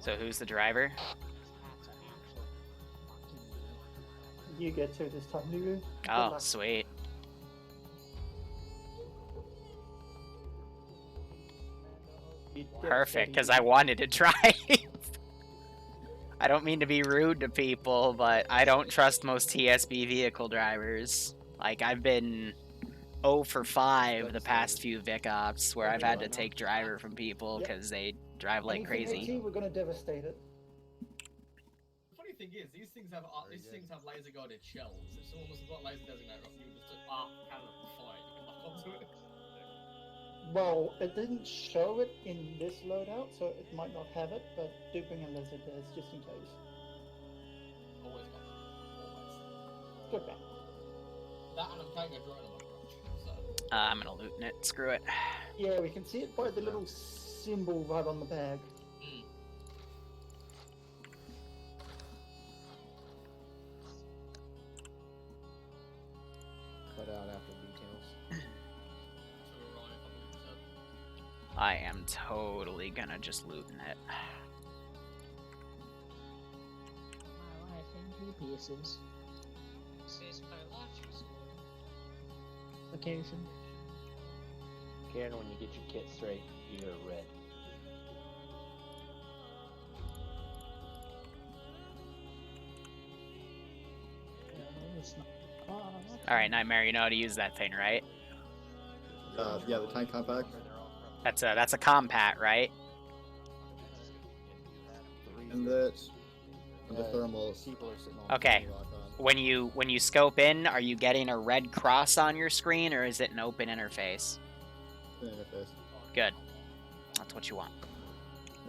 So who's the driver? You get to this time, Liru. Oh, sweet. Perfect, because I wanted to try. I don't mean to be rude to people, but I don't trust most TSB vehicle drivers. Like, I've been 0 for 5 the past few Vic Ops where I've had to take driver from people because they drive like crazy. We're gonna devastate it. The funny thing is, these things have laser guarded shells. If someone was got laser designator off, you would just cannon fire. You can lock onto it. Well, it didn't show it in this loadout, so it might not have it, but do bring a laser des just in case. Always got it. Always. Good man. That and I'm carrying a drone on my crotch, so... I'm gonna loot it. Screw it. Yeah, we can see it by the little symbol right on the bag. Cut out after details. I am totally gonna just loot it. My life in 2 pieces. Says my life. Location. Karen, when you get your kit straight, you're red. Alright, Nightmare, you know how to use that thing, right? Yeah, the tank compact. That's a compat, right? And the thermals. Okay. When you scope in, are you getting a red cross on your screen, or is it an open interface? Interface. Good. That's what you want.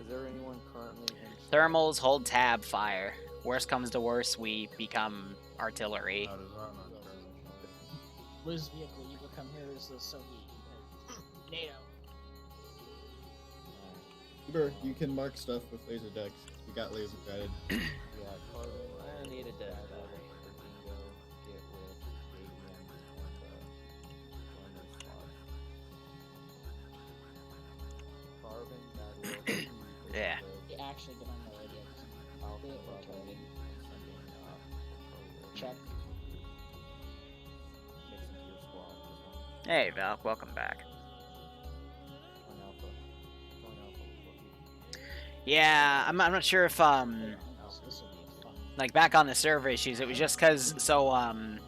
Is there anyone currently in... Thermals, hold tab, fire. Worst comes to worst, we become artillery. Lose vehicle, you become heroes of Soviet. NATO. Uber, you can mark stuff with laser decks. We got laser guided. Yeah, Carbon. I needed to have that bingo get with ABM and Carbon, that works. Yeah. It actually been on the radio. I'll They were probably targeting. sending Check. mix into your squad. Hey, Val, welcome back. Join Alpha. Join Alpha. Yeah, I'm not sure if This will be fun. like back on the server issues, it was just because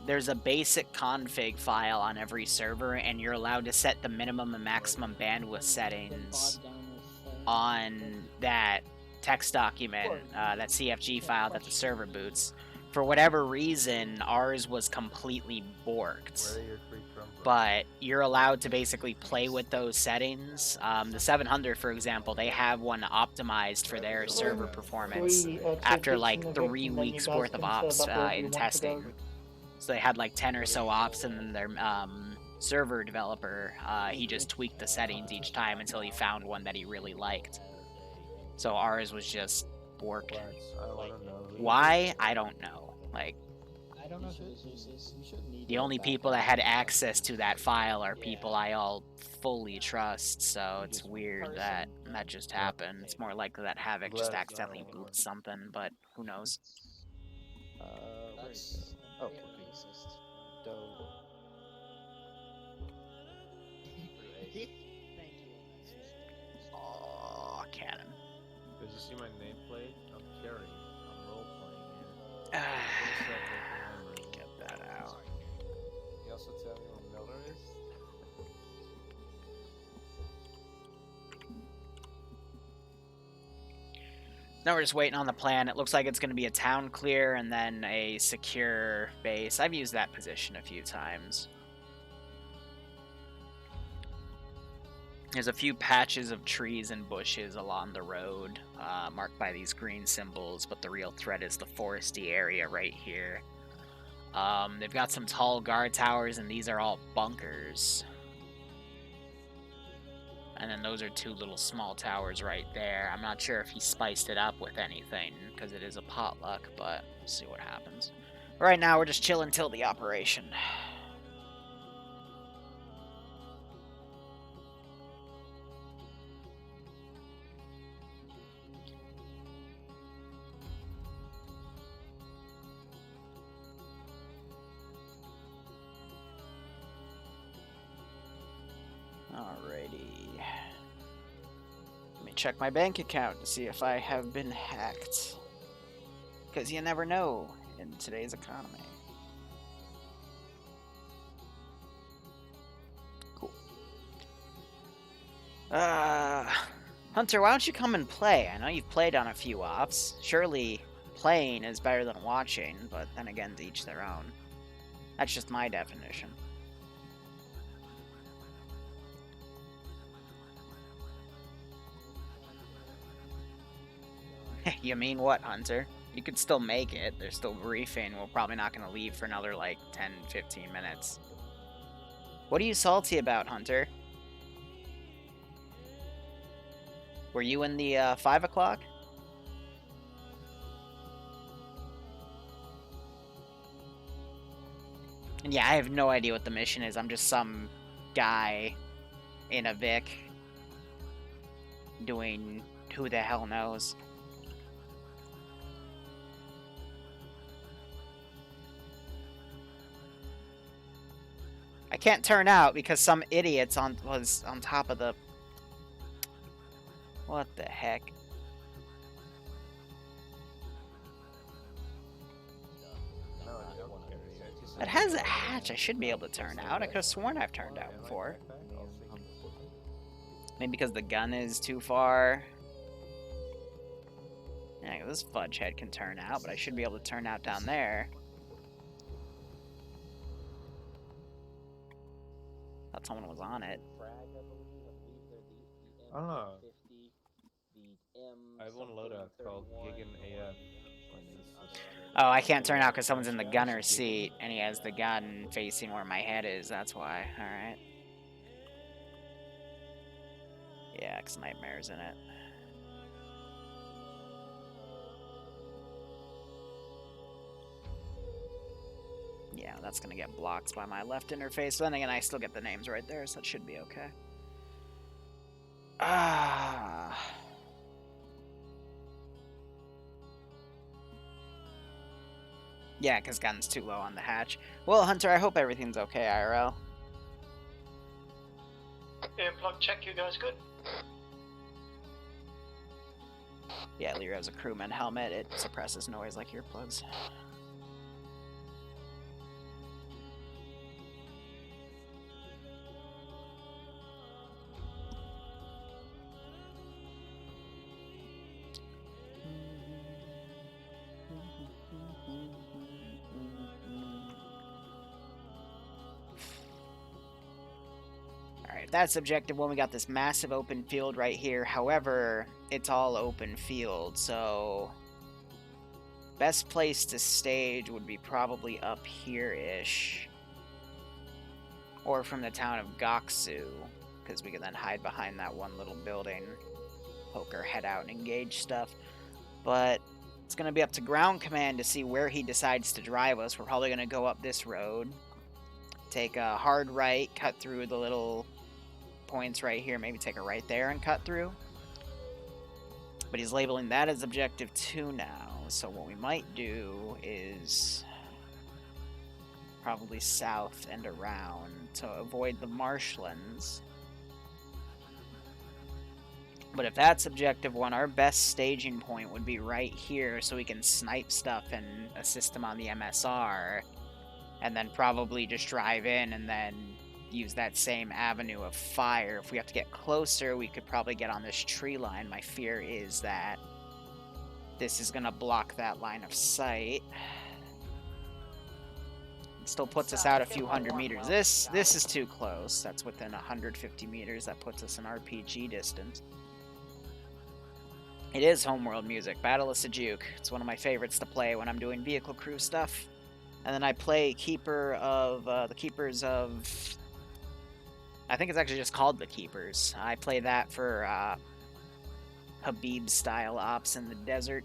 there's a basic config file on every server, and you're allowed to set the minimum and maximum bandwidth settings on that text document, that CFG file that the server boots. For whatever reason, ours was completely borked. But you're allowed to basically play with those settings. The 700, for example, they have one optimized for their server performance after like 3 weeks worth of ops in testing. So they had like 10 or so ops, and then their server developer, he just tweaked the settings each time until he found one that he really liked. So ours was just borked. Why? I don't know. Like, I don't know who this is. the only people that had access to that file are people I all fully trust, so it's weird that that just happened. It's more likely that Havoc just accidentally booped something, but who knows. That's Oh, really racist. Dope. Thank you. Oh, cannon. Did you see my nameplate? I'm carrying. I'm role playing here. Get that out. You also tell me what Miller is? Now we're just waiting on the plan. It looks like it's going to be a town clear and then a secure base. I've used that position a few times. There's a few patches of trees and bushes along the road, marked by these green symbols, but the real threat is the foresty area right here. They've got some tall guard towers, and these are all bunkers. And then those are 2 little small towers right there. I'm not sure if he spiced it up with anything, because it is a potluck, but we'll see what happens. Right now, we're just chilling till the operation. Alrighty. Let me check my bank account to see if I have been hacked. Because you never know in today's economy. Cool. Hunter, why don't you come and play? I know you've played on a few ops. Surely playing is better than watching, but then again, to each their own. That's just my definition. You mean what, Hunter? You could still make it. They're still briefing. We're probably not going to leave for another, like, 10, 15 minutes. What are you salty about, Hunter? Were you in the 5 o'clock? And yeah, I have no idea what the mission is. I'm just some guy in a Vic doing who the hell knows. I can't turn out because some idiot's was on top of the... What the heck? It has a hatch. I should be able to turn out. I could have sworn I've turned out before. Maybe because the gun is too far. Yeah, this fudge head can turn out, but I should be able to turn out down there. Thought someone was on it. Ah. I have one loadout called Gigan AF. Oh, I can't turn out because someone's in the gunner's seat, and he has the gun facing where my head is, that's why. Alright. Yeah, because Nightmare's in it. Yeah, that's gonna get blocked by my left interface. But then again, I still get the names right there, so that should be okay. Ah. Yeah, because gun's too low on the hatch. Well, Hunter, I hope everything's okay, IRL. Earplug check, you guys good? Yeah, Liru has a crewman helmet. It suppresses noise like earplugs. That's objective one. We got this massive open field right here. However, it's all open field, so best place to stage would be probably up here-ish. Or from the town of Goksu, because we can then hide behind that one little building, poke our head out and engage stuff. But it's going to be up to ground command to see where he decides to drive us. We're probably going to go up this road, take a hard right, cut through the little points right here, maybe take a right there and cut through. But he's labeling that as objective 2 now, so what we might do is probably south and around to avoid the marshlands. But if that's objective 1, our best staging point would be right here so we can snipe stuff and assist him on the MSR, and then probably just drive in and then use that same avenue of fire. If we have to get closer, we could probably get on this tree line. My fear is that this is going to block that line of sight. It still puts us out a few hundred meters. This is too close. That's within 150 meters. That puts us in RPG distance. It is homeworld music. Battle of Sejuk. It's one of my favorites to play when I'm doing vehicle crew stuff. And then I play Keeper of... the Keepers of... I think it's actually just called The Keepers. I play that for Habib-style ops in the desert.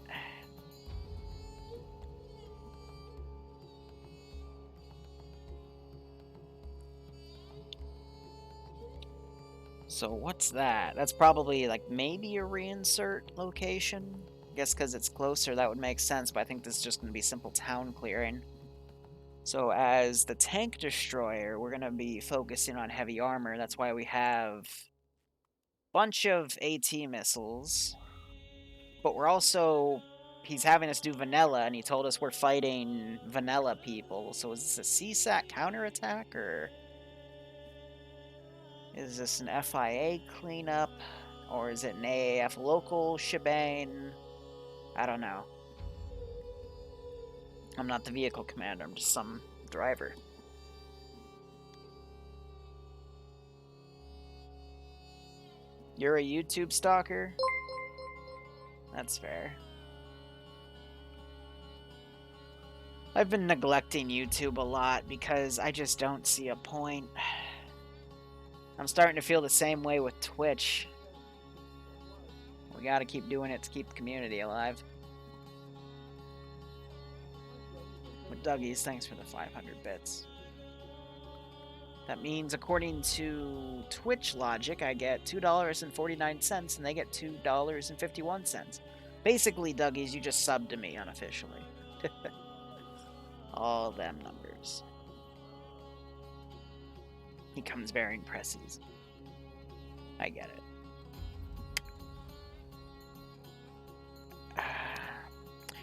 So what's that? That's probably like maybe a reinsert location. I guess because it's closer that would make sense, but I think this is just going to be simple town clearing. So as the tank destroyer, we're going to be focusing on heavy armor. That's why we have a bunch of AT missiles. But we're also... He's having us do vanilla, and he told us we're fighting vanilla people. So is this a CSAT counterattack, or... Is this an FIA cleanup? Or is it an AAF local shebang? I don't know. I'm not the vehicle commander, I'm just some driver. You're a YouTube stalker? That's fair. I've been neglecting YouTube a lot because I just don't see a point. I'm starting to feel the same way with Twitch. We gotta keep doing it to keep the community alive. But Dougie's, thanks for the 500 bits. That means, according to Twitch logic, I get $2.49 and they get $2.51. Basically, Dougie's, you just subbed to me unofficially. All them numbers. He comes bearing presses. I get it.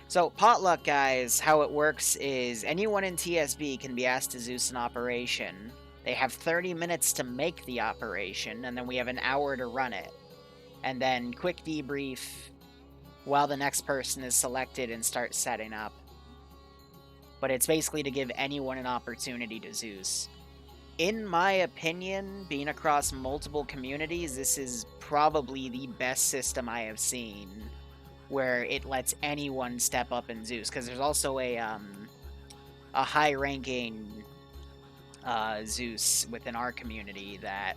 So, potluck, guys, how it works is anyone in TSB can be asked to Zeus an operation. They have 30 minutes to make the operation, and then we have an hour to run it. And then quick debrief while the next person is selected and start setting up. But it's basically to give anyone an opportunity to Zeus. In my opinion, being across multiple communities, this is probably the best system I have seen, where it lets anyone step up in Zeus. Because there's also a high-ranking Zeus within our community that...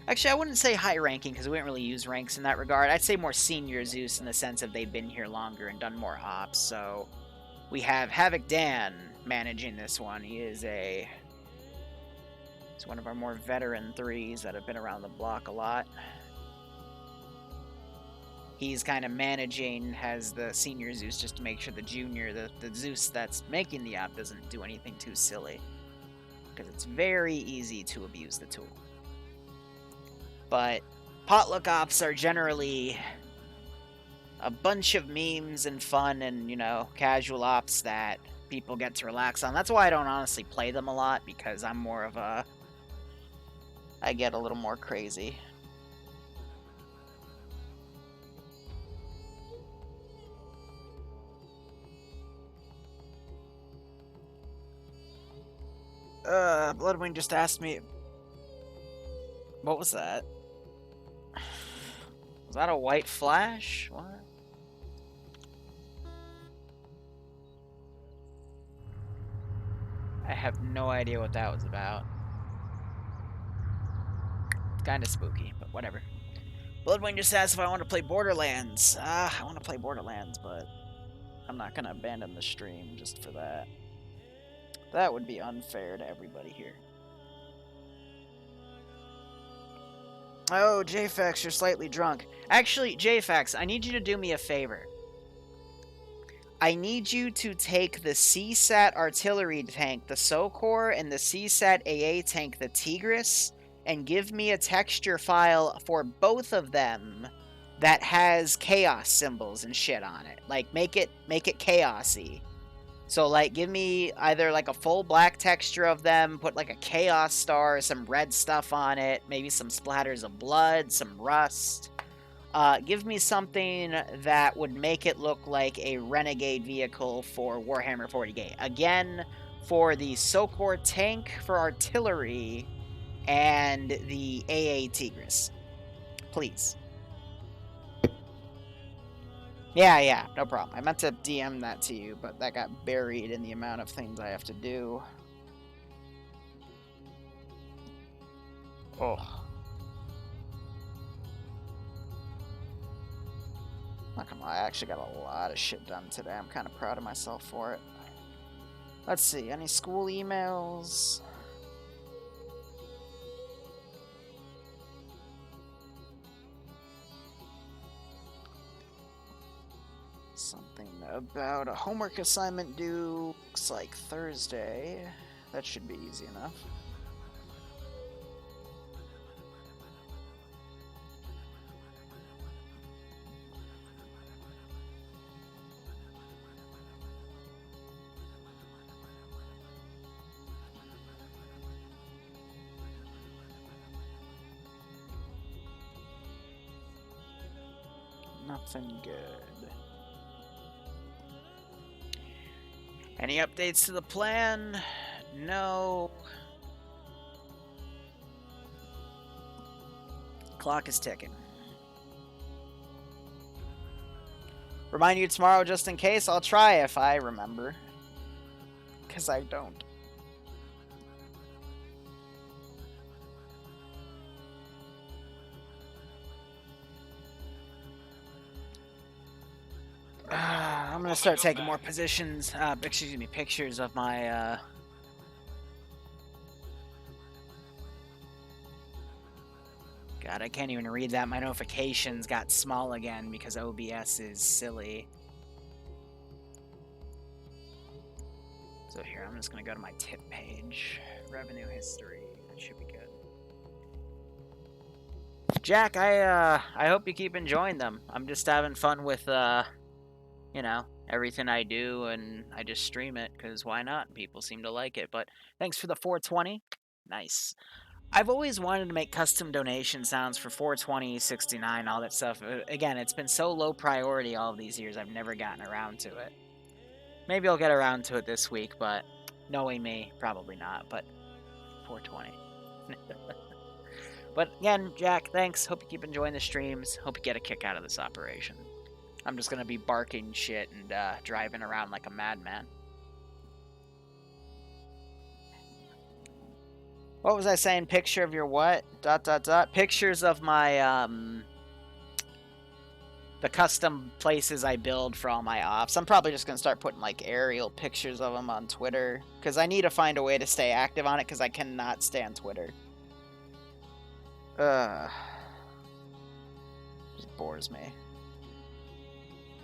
Actually, I wouldn't say high-ranking, because we don't really use ranks in that regard. I'd say more senior Zeus in the sense of they've been here longer and done more ops. So we have Havoc Dan managing this one. He is a... It's one of our more veteran threes that have been around the block a lot. He's kind of managing as the senior Zeus just to make sure the junior, the Zeus that's making the op doesn't do anything too silly. Because it's very easy to abuse the tool. But potluck ops are generally a bunch of memes and fun and, you know, casual ops that people get to relax on. That's why I don't honestly play them a lot, because I'm more of a... I get a little more crazy. Bloodwing just asked me... What was that? Was that a white flash? What? I have no idea what that was about. Kind of spooky, but whatever. Bloodwing just asked if I want to play Borderlands. I want to play Borderlands, but I'm not going to abandon the stream just for that. That would be unfair to everybody here. Oh, JFax, you're slightly drunk. Actually, JFax, I need you to do me a favor. I need you to take the CSAT artillery tank, the SOCOR, and the CSAT AA tank, the Tigris, and give me a texture file for both of them that has chaos symbols and shit on it. Like, make it chaosy. So, like, give me either, like, a full black texture of them, put, like, a chaos star, some red stuff on it, maybe some splatters of blood, some rust. Give me something that would make it look like a renegade vehicle for Warhammer 40k. Again, for the SOCOR tank for artillery and the AA Tigris. Please. Yeah, no problem. I meant to DM that to you, but that got buried in the amount of things I have to do. Oh. Not gonna lie, I actually got a lot of shit done today. I'm kind of proud of myself for it. Let's see, any school emails? Something about a homework assignment due. looks like Thursday. That should be easy enough. Nothing good. Any updates to the plan? No. Clock is ticking. Remind you tomorrow just in case. I'll try if I remember. Because I don't. I'm gonna start taking more positions, pictures of my, God, I can't even read that. My notifications got small again because OBS is silly. So here, I'm just gonna go to my tip page. Revenue history. That should be good. Jack, I hope you keep enjoying them. I'm just having fun with, you know, everything I do, and I just stream it, because why not? People seem to like it. But thanks for the 420. Nice. I've always wanted to make custom donation sounds for 420, 69, all that stuff. Again, it's been so low priority all of these years, I've never gotten around to it. Maybe I'll get around to it this week, but knowing me, probably not. But 420. But again, Jack, thanks. Hope you keep enjoying the streams. Hope you get a kick out of this operation. I'm just gonna be barking shit and driving around like a madman. What was I saying? Picture of your what? ... Pictures of my, the custom places I build for all my ops. I'm probably just gonna start putting, like, aerial pictures of them on Twitter. Because I need to find a way to stay active on it, because I cannot stay on Twitter. Just bores me.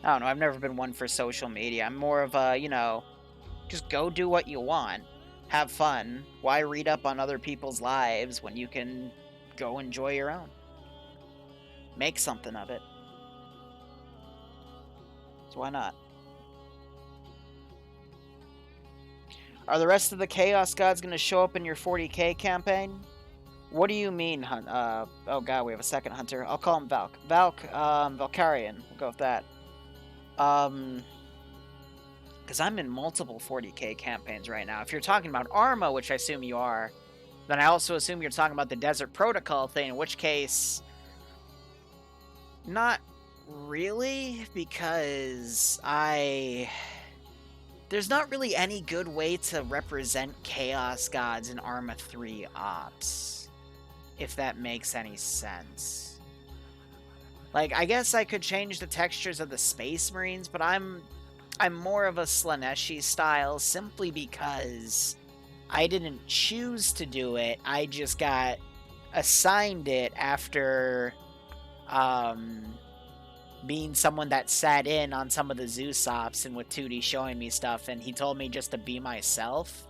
I don't know, I've never been one for social media. I'm more of a, you know, just go do what you want. Have fun. Why read up on other people's lives when you can go enjoy your own? Make something of it. So why not? Are the rest of the Chaos Gods going to show up in your 40k campaign? What do you mean, oh god, we have a second hunter. I'll call him Valk. Valkyrian. We'll go with that. Because I'm in multiple 40k campaigns right now. If you're talking about Arma, which I assume you are, then I also assume you're talking about the Desert Protocol thing, in which case, not really, because there's not really any good way to represent Chaos Gods in Arma 3 ops, if that makes any sense. Like, I guess I could change the textures of the Space Marines, but I'm more of a Slaneshi style simply because I didn't choose to do it. I just got assigned it after being someone that sat in on some of the Zeus ops and with 2D showing me stuff, and he told me just to be myself.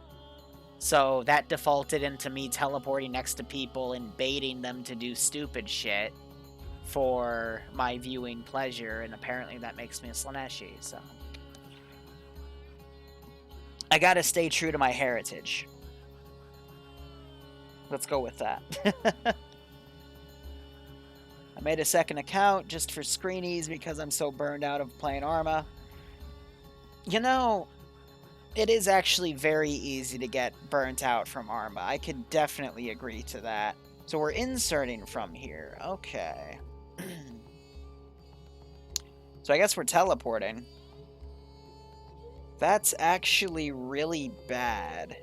So that defaulted into me teleporting next to people and baiting them to do stupid shit for my viewing pleasure, and apparently that makes me a Slaneshi, so I gotta stay true to my heritage. Let's go with that. I made a second account just for screenies because I'm so burned out of playing Arma. You know, it is actually very easy to get burnt out from Arma. I could definitely agree to that. So we're inserting from here. Okay. So I guess we're teleporting. That's actually really bad.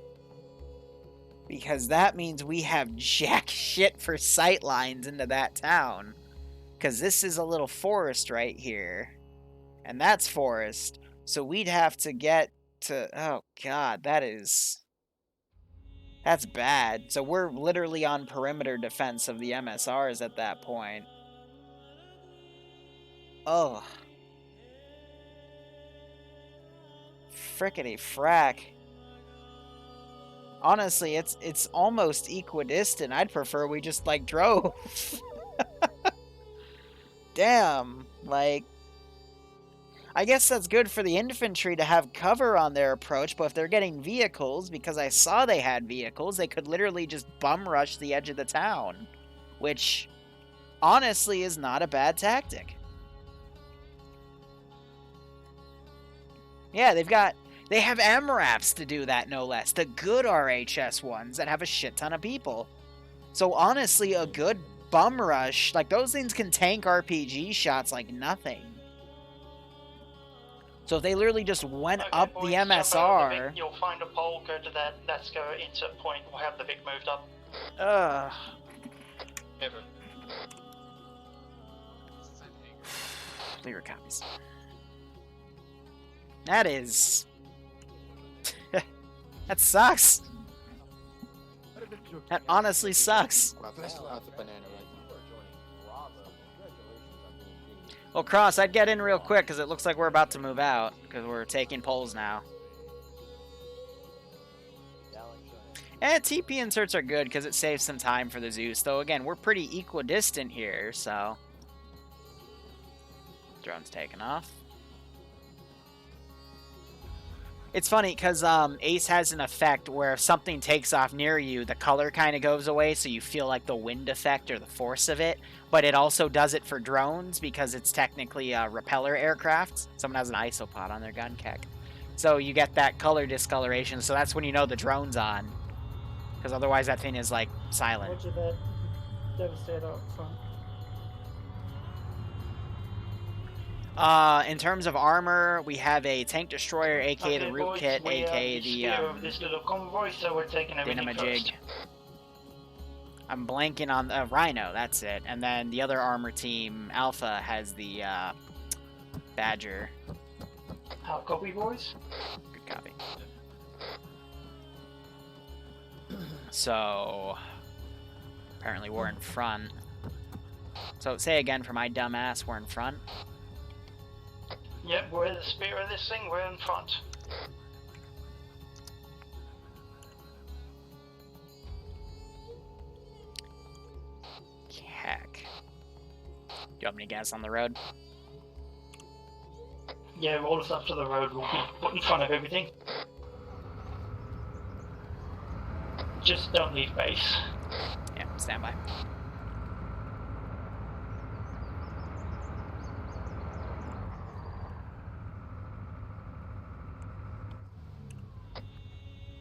Because that means we have jack shit for sight lines into that town. Because this is a little forest right here. And that's forest. So we'd have to get to... Oh, God, that's bad. So we're literally on perimeter defense of the MSRs at that point. Oh. frickety frack. Honestly, it's almost equidistant. I'd prefer we just, like, drove. Damn, like... I guess that's good for the infantry to have cover on their approach, but if they're getting vehicles, because I saw they had vehicles, they could literally just bum rush the edge of the town. Which, honestly, is not a bad tactic. Yeah, they have MRAPs to do that, no less. The good RHS ones that have a shit ton of people. So honestly, a good bum rush, like those things can tank RPG shots like nothing. So if they literally just went up boys, the jump out of the MSR... Vic, you'll find a pole, go to that, let's go insert point, we'll have the Vic moved up. Ugh. Ever. Liru copies. That is... that sucks. That honestly sucks. Well, Cross, I'd get in real quick, because it looks like we're about to move out, because we're taking polls now. TP inserts are good, because it saves some time for the Zeus, though, again, we're pretty equidistant here, so... Drone's taken off. It's funny, because Ace has an effect where if something takes off near you, the color kind of goes away, so you feel like the wind effect or the force of it. But it also does it for drones, because it's technically a repeller aircraft. Someone has an isopod on their gun keg. So you get that color discoloration, so that's when you know the drone's on. Because otherwise that thing is, like, silent. Roger that. Devastator up front. In terms of armor, we have a tank destroyer, aka the root kit, aka the this little convoy, so we're taking everything Dynamajig. first. I'm blanking on the Rhino, that's it. And then the other armor team, Alpha, has the Badger. How copy, boys? Good copy. So, apparently we're in front. So say again for my dumbass, we're in front. Yep, we're the spear of this thing, we're in front. Heck. Do you have any gas on the road? Yeah, roll us up to the road, we'll be put in front of everything. Just don't leave base. Yeah, stand by.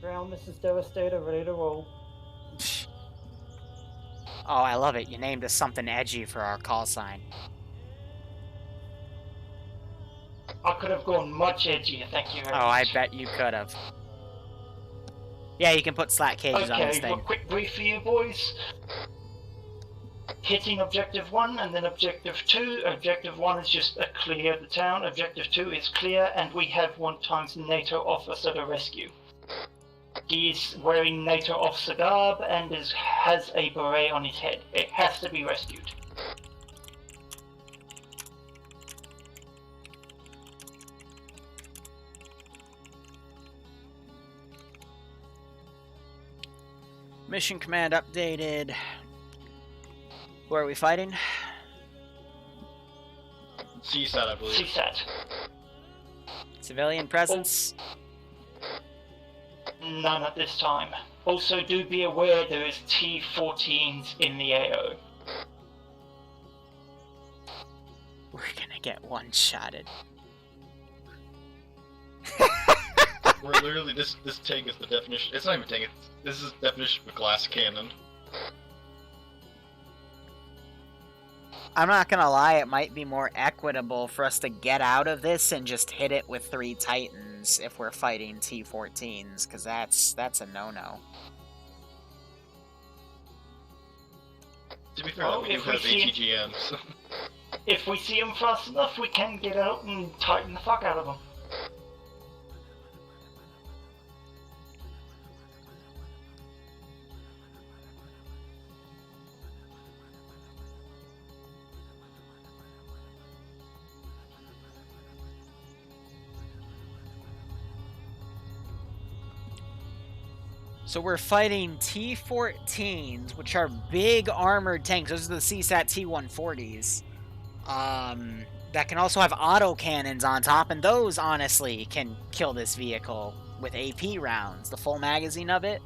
Ground, this is Devastator, ready to roll. Oh, I love it. You named us something edgy for our call sign. I could have gone much edgier, thank you very much. Oh, I bet you could have. Yeah, you can put slat cages on this Okay, thing. a quick brief for you boys. Hitting Objective 1 and then Objective 2. Objective 1 is just a clear of the town. Objective 2 is clear, and we have 1x NATO officer to rescue. He is wearing NATO officer garb and has a beret on his head. It has to be rescued. Mission command updated. Where are we fighting? CSAT, I believe. CSAT. Civilian presence? None at this time. Also, do be aware there is T-14s in the AO. We're gonna get one-shotted. We're literally, this tank is the definition, it's not even tank, this is the definition of a glass cannon. I'm not gonna lie, it might be more equitable for us to get out of this and just hit it with 3 Titans if we're fighting T-14s, because that's a no-no. To be fair, we do have ATGMs. If we see them fast enough, we can get out and tighten the fuck out of them. So we're fighting T-14s, which are big armored tanks. Those are the CSAT T-140s. That can also have autocannons on top, and those, honestly, can kill this vehicle with AP rounds. The full magazine of it.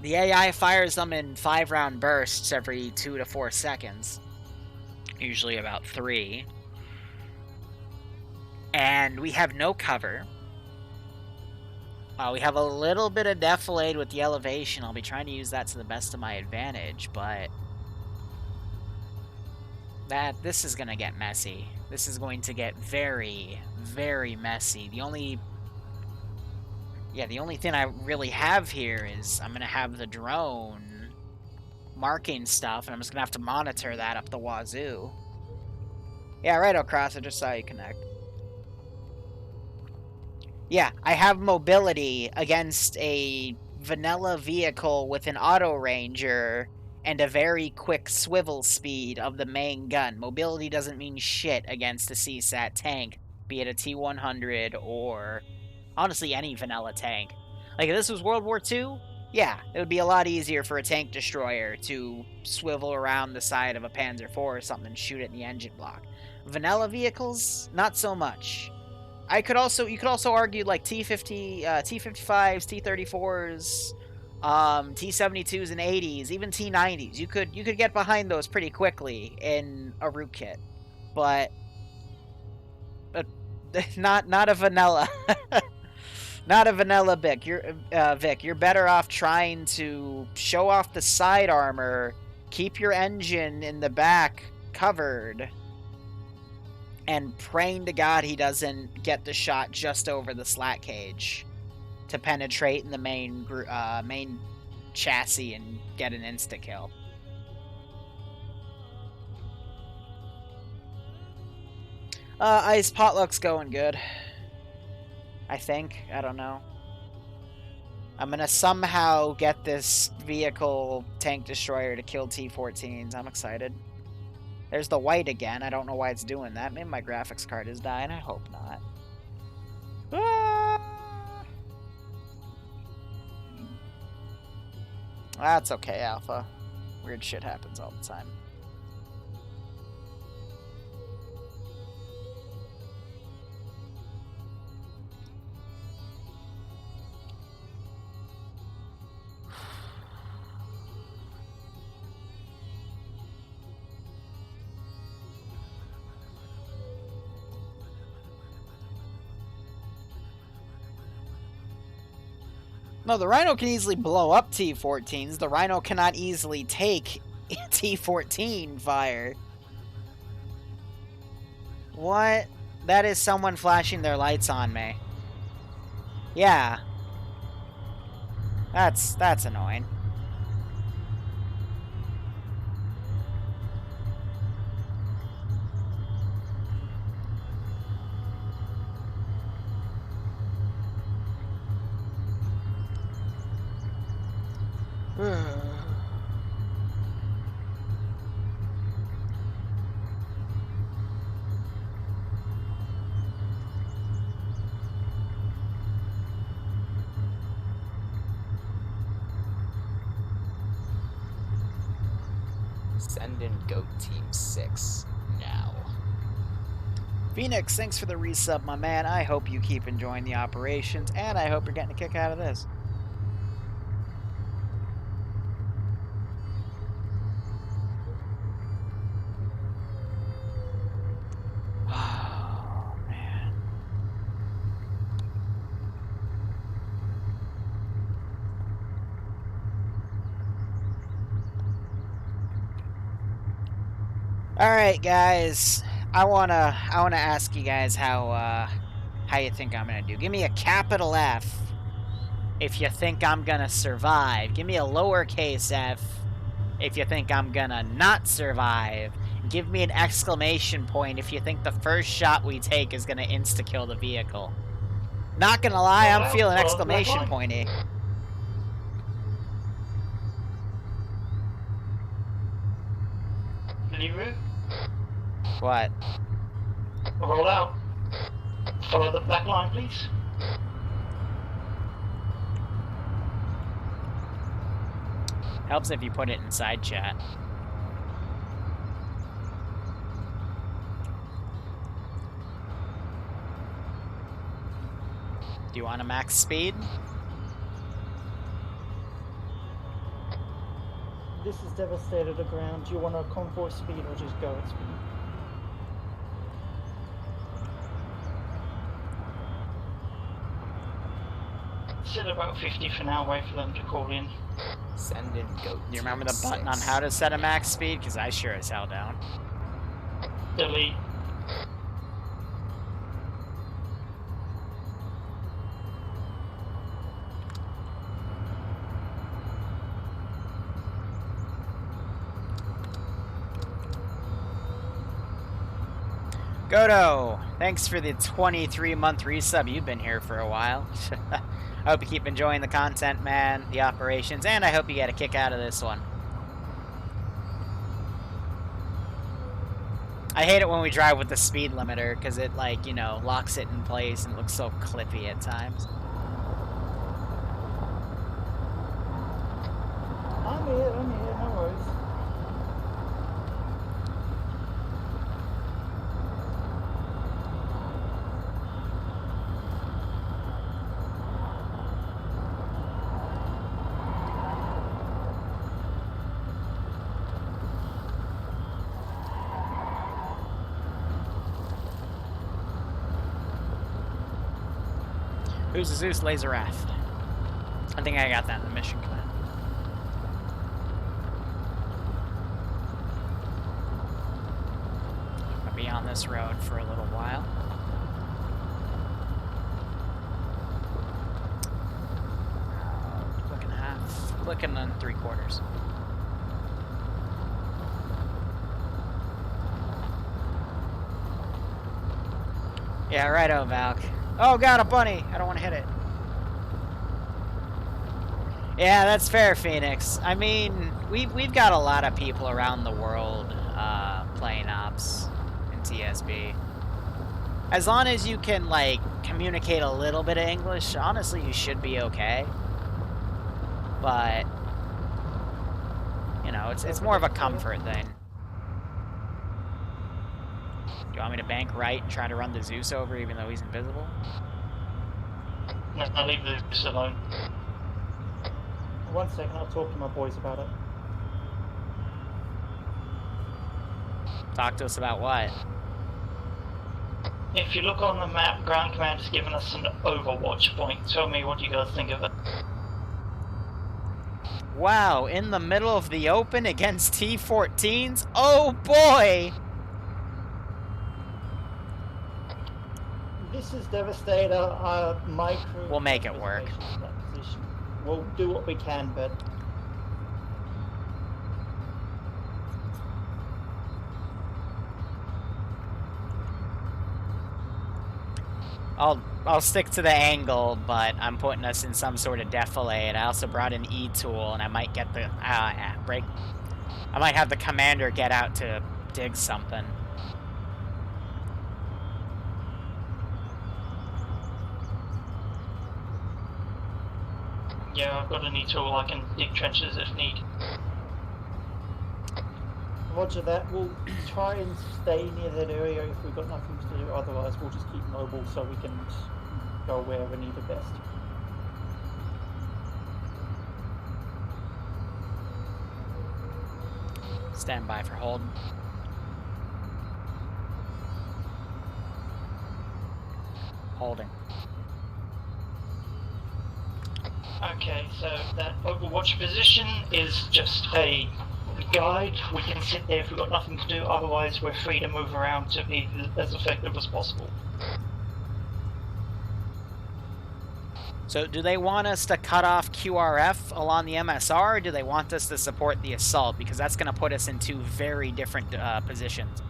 The AI fires them in 5-round bursts every 2 to 4 seconds. Usually about 3. And we have no cover. We have a little bit of defilade with the elevation. I'll be trying to use that to the best of my advantage, but this is going to get messy. This is going to get very, very messy. The only thing I really have here is I'm going to have the drone marking stuff, and I'm just going to have to monitor that up the wazoo. Yeah, right, O'Cross, I just saw you connect. Yeah, I have mobility against a vanilla vehicle with an auto ranger and a very quick swivel speed of the main gun. Mobility doesn't mean shit against a CSAT tank, be it a T-100 or honestly any vanilla tank. Like, if this was World War II, yeah, it would be a lot easier for a tank destroyer to swivel around the side of a Panzer IV or something and shoot it in the engine block. Vanilla vehicles, not so much. You could also argue like T-55s, T-34s, T-72s and 80s, even T-90s. You could get behind those pretty quickly in a rootkit, but not a vanilla, not a vanilla Vic. You're better off trying to show off the side armor, keep your engine in the back covered, and praying to God he doesn't get the shot just over the slat cage to penetrate in the main chassis and get an insta-kill. Ice Potluck's going good. I think. I don't know. I'm gonna somehow get this vehicle tank destroyer to kill T-14s. I'm excited. There's the white again. I don't know why it's doing that. Maybe my graphics card is dying. I hope not. Ah! That's okay, Alpha. Weird shit happens all the time. No, the Rhino can easily blow up T-14s. The Rhino cannot easily take T-14 fire. What? That is someone flashing their lights on me. Yeah. That's annoying. Send in Goat Team 6 now. Phoenix, thanks for the resub, my man. I hope you keep enjoying the operations, and I hope you're getting a kick out of this. Oh, man. All right, guys. I wanna ask you guys how you think I'm gonna do. Give me a capital F if you think I'm gonna survive. Give me a lowercase f if you think I'm gonna not survive. Give me an exclamation point if you think the first shot we take is gonna insta-kill the vehicle. Not gonna lie, I'm feeling exclamation pointy. Liru, What? roll out. Follow the black line, please. Helps if you put it in side chat. Do you want a max speed? This is devastated the ground. Do you want a convoy speed or just go at speed? Sit about 50 for now, wait for them to call in. Send in goat. Do you remember the team button on 6. how to set a max speed? Because I sure as hell don't. Delete. Godo, thanks for the 23-month resub. You've been here for a while. I hope you keep enjoying the content, man, the operations, and I hope you get a kick out of this one. I hate it when we drive with the speed limiter, because it, like, you know, locks it in place and it looks so clippy at times. I'm here, no worries. Who's the Zeus Laser Wrath? I think I got that in the mission command. I'll be on this road for a little while. Click and a half. Click and then 3/4. Yeah, righto, Valk. Oh god, a bunny! I don't want to hit it. Yeah, that's fair, Phoenix. I mean, we've got a lot of people around the world playing ops in TSB. As long as you can, like, communicate a little bit of English, honestly, you should be okay. But, you know, it's more of a comfort thing. Do you want me to bank right and try to run the Zeus over even though he's invisible? No, I'll leave this alone. 1 second, I'll talk to my boys about it. Talk to us about what? If you look on the map, Ground Command has given us an Overwatch point. Tell me what you guys think of it. Wow, in the middle of the open against T-14s? Oh boy! This is Devastator. My crew. We'll make it work. We'll do what we can, but I'll stick to the angle, but I'm putting us in some sort of defilade. I also brought an E-tool, and I might get the break. I might have the commander get out to dig something. Yeah, I've got an E-tool. I can dig trenches if need. Roger that. We'll try and stay near that area if we've got nothing to do. Otherwise, we'll just keep mobile so we can go wherever needed best. Stand by for hold. Holding. Okay, so that Overwatch position is just a guide. We can sit there if we've got nothing to do, otherwise we're free to move around to be as effective as possible. So do they want us to cut off QRF along the MSR, or do they want us to support the assault? Because that's going to put us in two very different positions.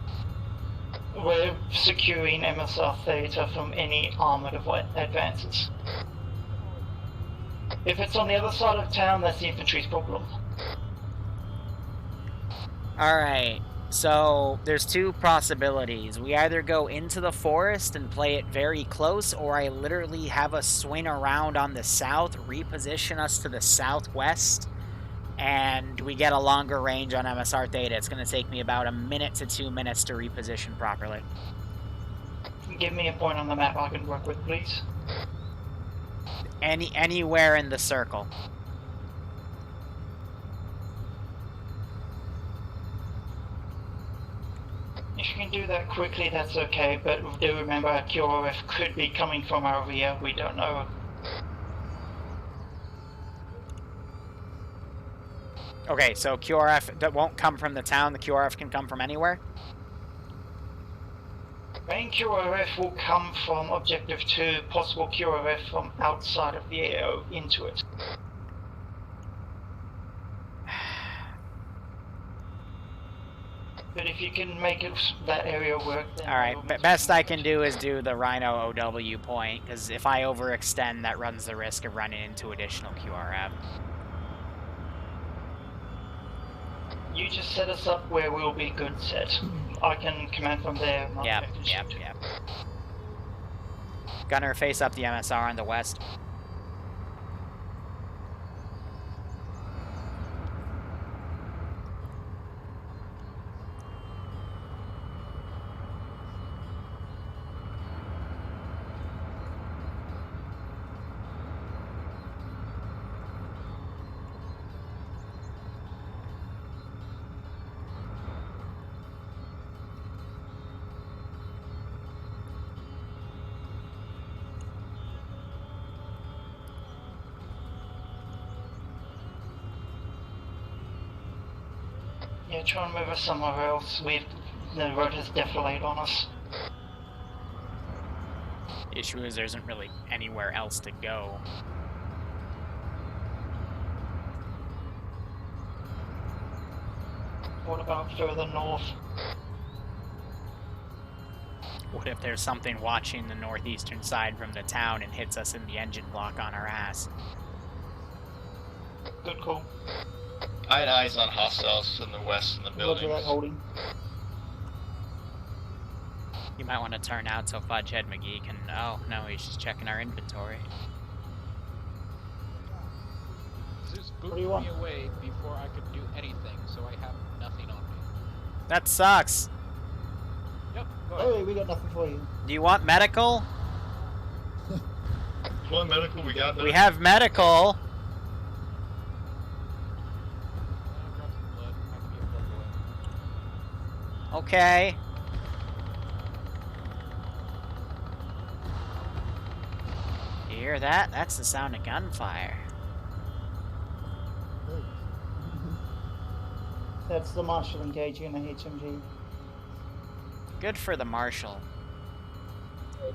We're securing MSR Theta from any armoured advances. If it's on the other side of town, that's the infantry's problem. Alright, so there's two possibilities. We either go into the forest and play it very close, or I literally have us swing around on the south, reposition us to the southwest, and we get a longer range on MSR Theta. It's going to take me about 1 minute to 2 minutes to reposition properly. Give me a point on the map I can work with, please. Anywhere in the circle. If you can do that quickly, that's okay, but do remember a QRF could be coming from our rear, we don't know. Okay, so QRF, that won't come from the town, the QRF can come from anywhere? Main QRF will come from Objective 2, possible QRF from outside of the AO into it. But if you can make it that area work, then... Alright, best I can do is do the Rhino OW point, because if I overextend, that runs the risk of running into additional QRF. You just set us up where we'll be good set. I can command from there. Yep. Gunner, face up the MSR on the west. Yeah, try and move us somewhere else. The road has defilade on us. The issue is there isn't really anywhere else to go. What about further north? What if there's something watching the northeastern side from the town and hits us in the engine block on our ass? Good call. I had eyes on hostiles in the west in the Roger buildings. that, holding. You might want to turn out so Fudgehead McGee can... Oh, no, he's just checking our inventory. Zeus do booted you want? me away before I could do anything, so I have nothing on me. That sucks. Yep, go ahead. Hey, we got nothing for you. Do you want medical? One medical, we got We have medical. Grab some blood. I can be a blood boy. Okay. You hear that? That's the sound of gunfire. That's the marshal engaging in a HMG. Good for the marshal. Go,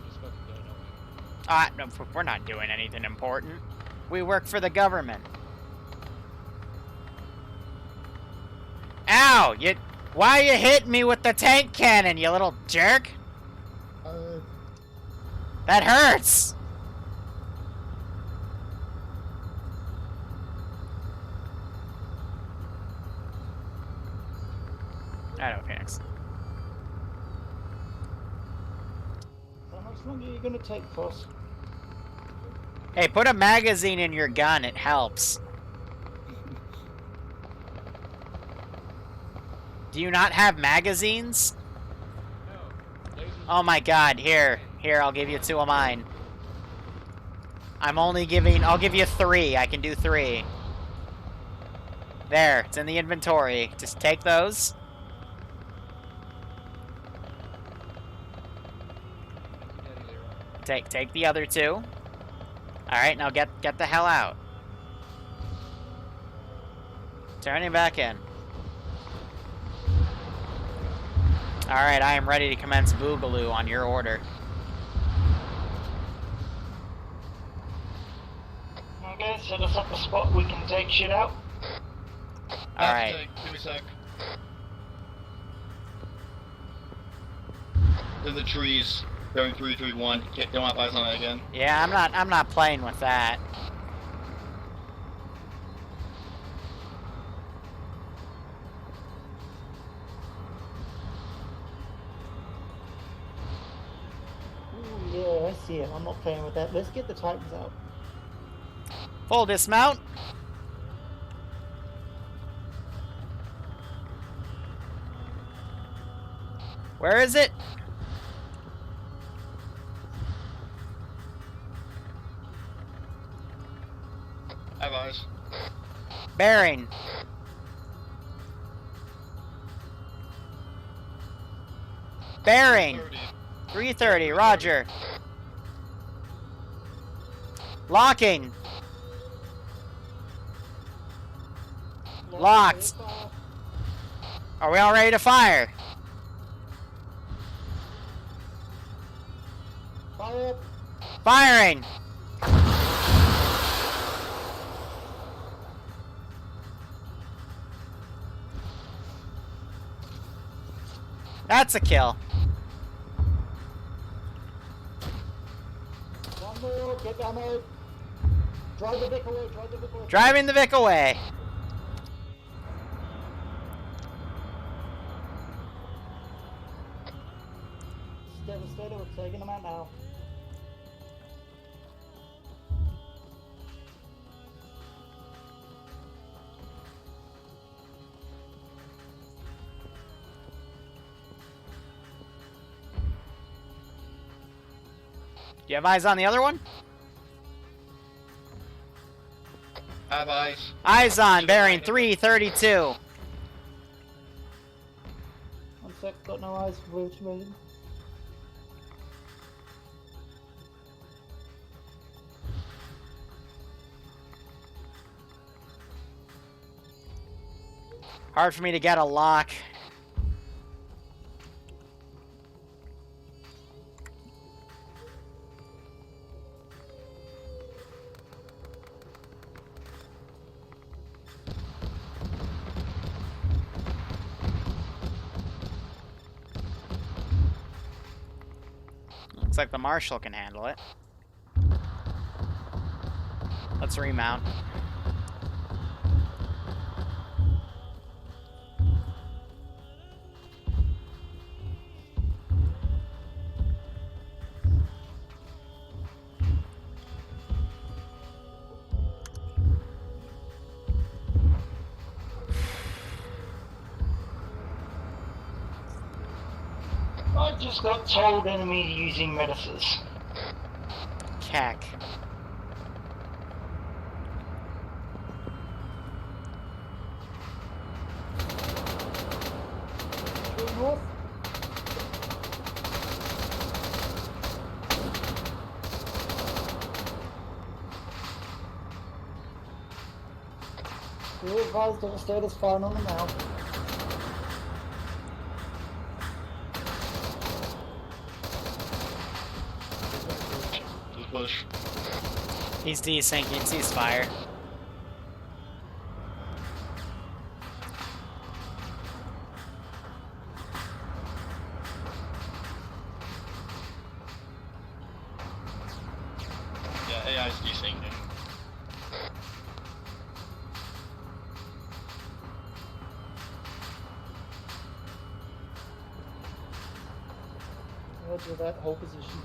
just fucking go, no way. No, we're not doing anything important. We work for the government. Ow! Why you hitting me with the tank cannon, you little jerk? That hurts! I know, Phoenix. How much longer are you gonna take, Foss? Hey, put a magazine in your gun, it helps. Do you not have magazines? No. Lasers. Oh my god, here, I'll give you 2 of mine. I'll give you 3, I can do 3. There, it's in the inventory. Just take those. Take the other 2. Alright, now get the hell out. Turning back in. Alright, I am ready to commence Boogaloo on your order. Okay, set us up a spot we can take shit out. Alright. Give me a sec. In the trees. Going 3, 3, 1. Don't have eyes on it again. Yeah, I'm not playing with that. Ooh, yeah, I see it. I'm not playing with that. Let's get the Titans out. Full dismount. Where is it? Have eyes. Bearing. Bearing. 330, roger. Locking. Locked. Are we all ready to fire? Fire! Firing. That's a kill. One more, get ammo. Drive the Vic away, drive the Vic away. Driving the Vic away. Devastator, we're taking them out now. Do you have eyes on the other one? Have eyes. Eyes on, bearing 332. One sec, got no eyes, route moving. Hard for me to get a lock. Looks like the marshal can handle it. Let's remount. I just got told enemy using medicines. Cack. True north. Be advised, Devastator's firing on them now. Push. He's desyncing, ceasefire. Yeah, AI's desyncing. Roger that, whole position.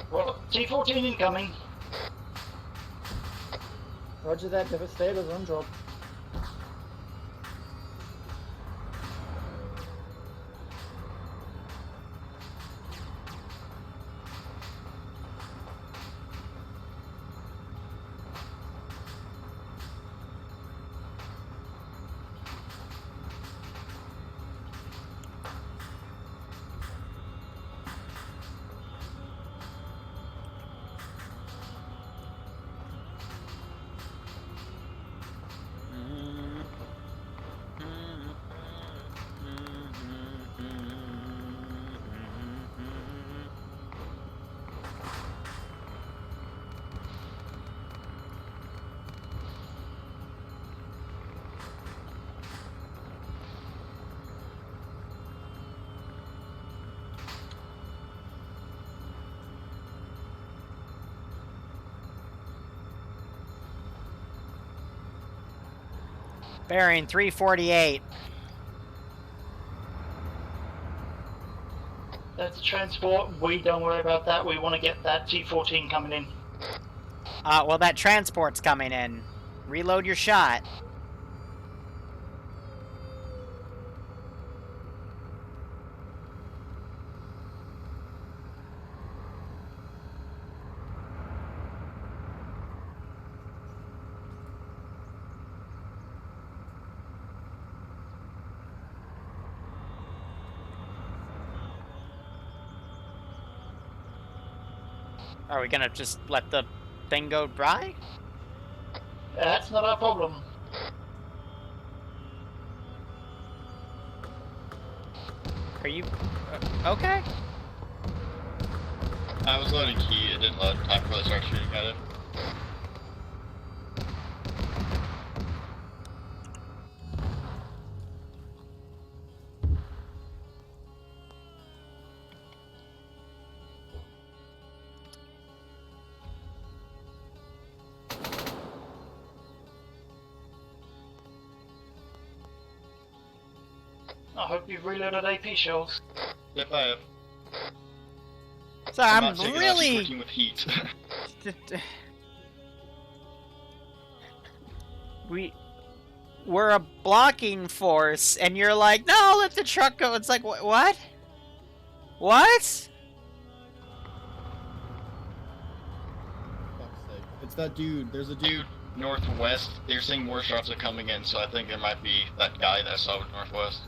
Well, T14 incoming. Roger that, Devastator's on job. Bearing 348. That's a transport. We don't worry about that. We want to get that T14 coming in. Well, that transport's coming in. Reload your shot. Are we gonna just let the thing go by? That's not our problem. Are you... okay? I was loading key, it didn't load. I really started shooting at it. I hope you've reloaded AP shells. Yep, I have. So I'm not taking really... out, working with heat. We're a blocking force, and you're like, no, let the truck go. It's like, what? What? Fuck's sake. It's that dude. There's a dude. Northwest, they're saying more shots are coming in, so I think there might be that guy that I saw with Northwest.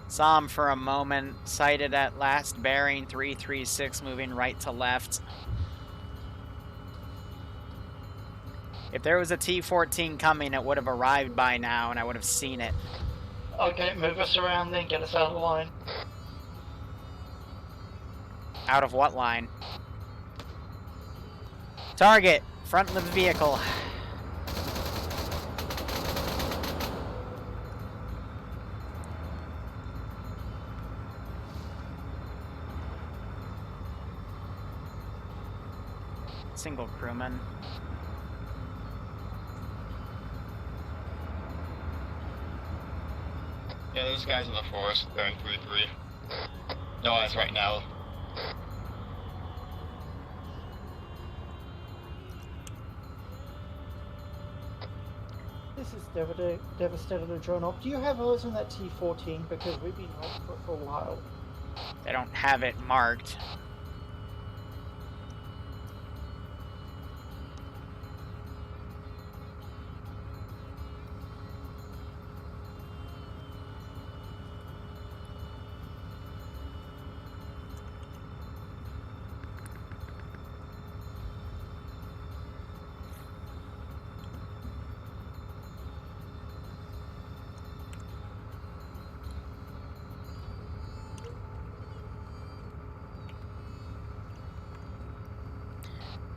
Saw him for a moment, sighted at last bearing 336, moving right to left. If there was a T-14 coming, it would have arrived by now, and I would have seen it. Okay, move us around then, get us out of the line. Out of what line? Target! Front of the vehicle. Single crewman. Yeah, there's guys in the forest bearing 3-3. No eyes right now. This is Devastator to drone off. Do you have eyes on that T-14? Because we've been waiting for it for a while. They don't have it marked.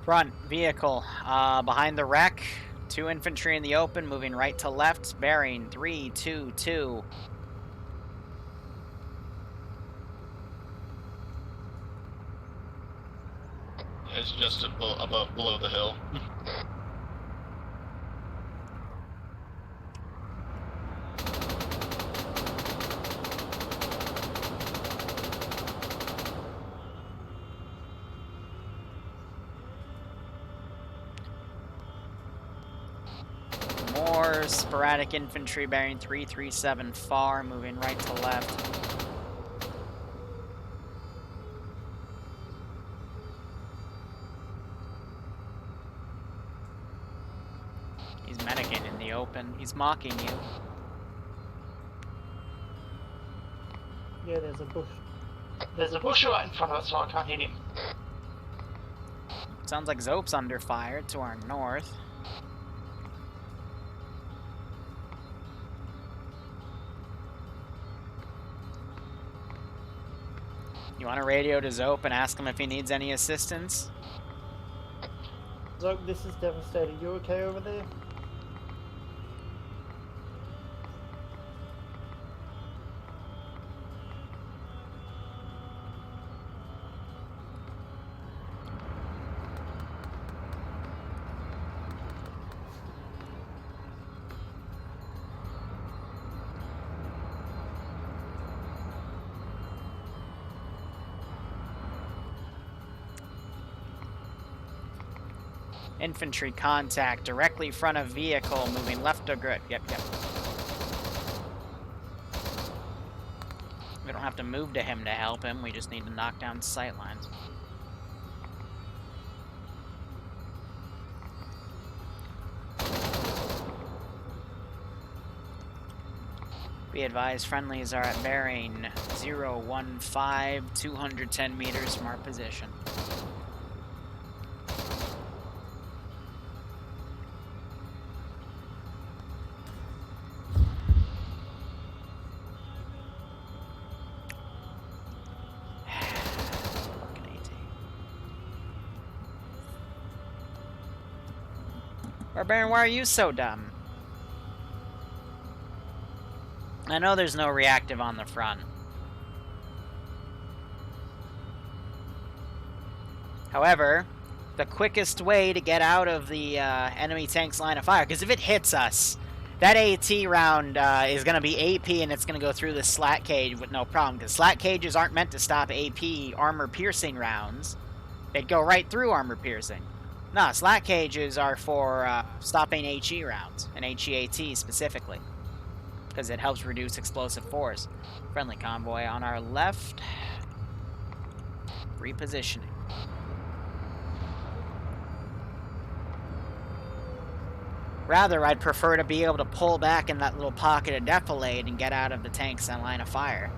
Front vehicle, behind the wreck. 2 infantry in the open, moving right to left, bearing 322. It's just above, below the hill. More sporadic infantry bearing 337 far, moving right to left. He's medicing in the open. He's mocking you. Yeah, there's a bush. There's a bush right in front of us, so I can't hit him. Sounds like Zope's under fire to our north. You want to radio to Zope and ask him if he needs any assistance? Zope, this is Devastator. You okay over there? Infantry contact directly front of vehicle, moving left to grid. Yep. We don't have to move to him to help him, we just need to knock down sight lines. Be advised, friendlies are at bearing 015, 210 meters from our position. Barbarian, why are you so dumb? I know there's no reactive on the front. However, the quickest way to get out of the enemy tank's line of fire, because if it hits us, that AT round is going to be AP and it's going to go through the slat cage with no problem, because slat cages aren't meant to stop AP armor-piercing rounds. They'd go right through armor-piercing. No, slat cages are for stopping HE rounds, and HEAT specifically, because it helps reduce explosive force. Friendly convoy on our left. Repositioning. Rather, I'd prefer to be able to pull back in that little pocket of defilade and get out of the tank's line of fire.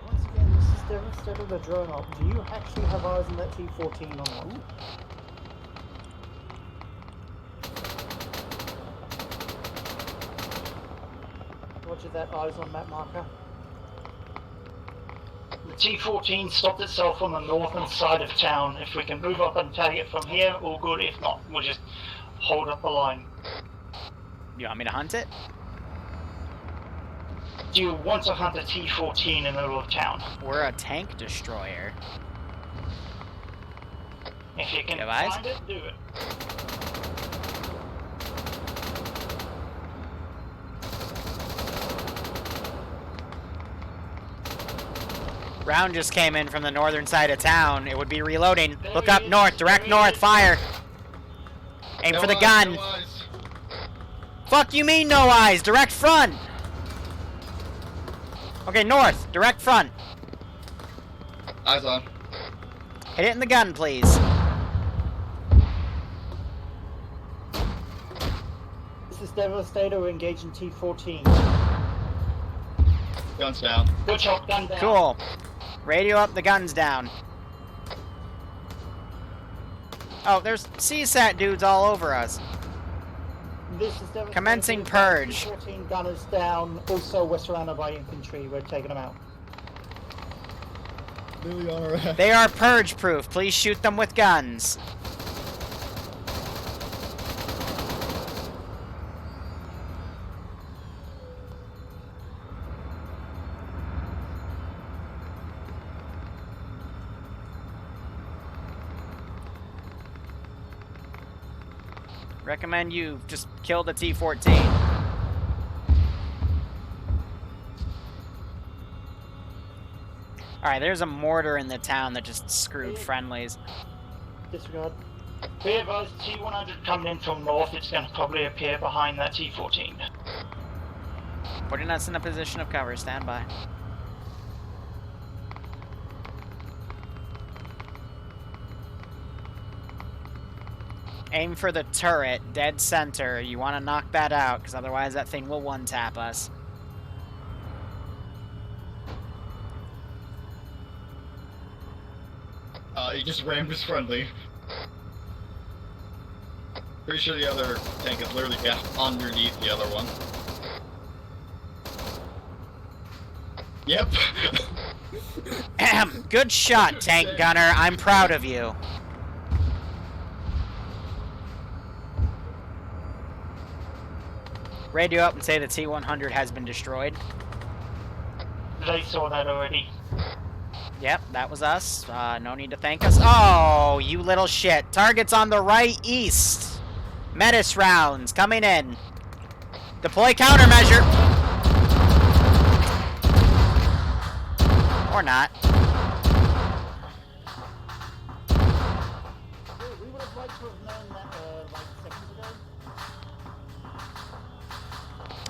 Once again, this is instead of the drone up. Do you actually have eyes on that T-14 or not? Roger that, eyes on that marker. The T-14 stopped itself on the northern side of town. If we can move up and tag it from here, all good. If not, we'll just hold up the line. You want me to hunt it? Do you want to hunt a T-14 in the middle of town? We're a tank destroyer. If you can Have find it, do it. Round just came in from the northern side of town. It would be reloading. Look up north, direct north, fire. Aim for the gun. No eyes. Fuck you mean no eyes? Direct front. Okay, north, direct front. Eyes on. Hit it in the gun, please. This is Devastator, we're engaging T-14. Guns down. Good shot, gun down. Cool. Radio up, the gun's down. Oh, there's CSAT dudes all over us. This is Devastator. Commencing purge. T-14 gunners down. Also, we're surrounded by infantry. We're taking them out. Literally on our ass. They are purge-proof. Please shoot them with guns. Recommend you just kill the T-14. Alright, there's a mortar in the town that just screwed friendlies. Disregard. Be advised, T-100 coming in from north. It's going to probably appear behind that T-14. Putting us in a position of cover. Stand by. Aim for the turret, dead center. You want to knock that out, because otherwise that thing will one-tap us. He just rammed his friendly. Pretty sure the other tank is literally underneath the other one. Yep. Good shot, tank gunner. I'm proud of you. Radio up and say the T-100 has been destroyed. They saw that already. Yep, that was us. No need to thank us. Oh, you little shit. Target's on the right east. Metis rounds coming in. Deploy countermeasure. not. We would have liked to have known that like seconds ago.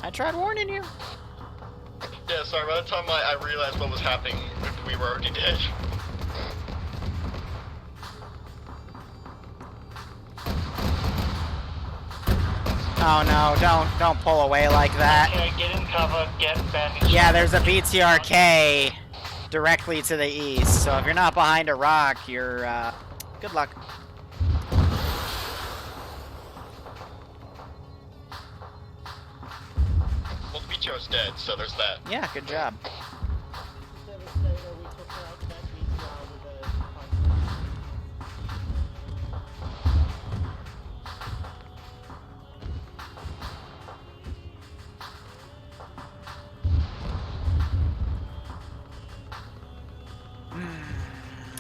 I tried warning you. Yeah, sorry, by the time I realized what was happening, we were already dead. Oh no, don't pull away like that. Okay, get in cover, get bandaged. Yeah, there's a BTRK directly to the east, so if you're not behind a rock, you're, good luck. Well, the BTR's dead, so there's that. Yeah, good job. Devastator, we took out that BTR with a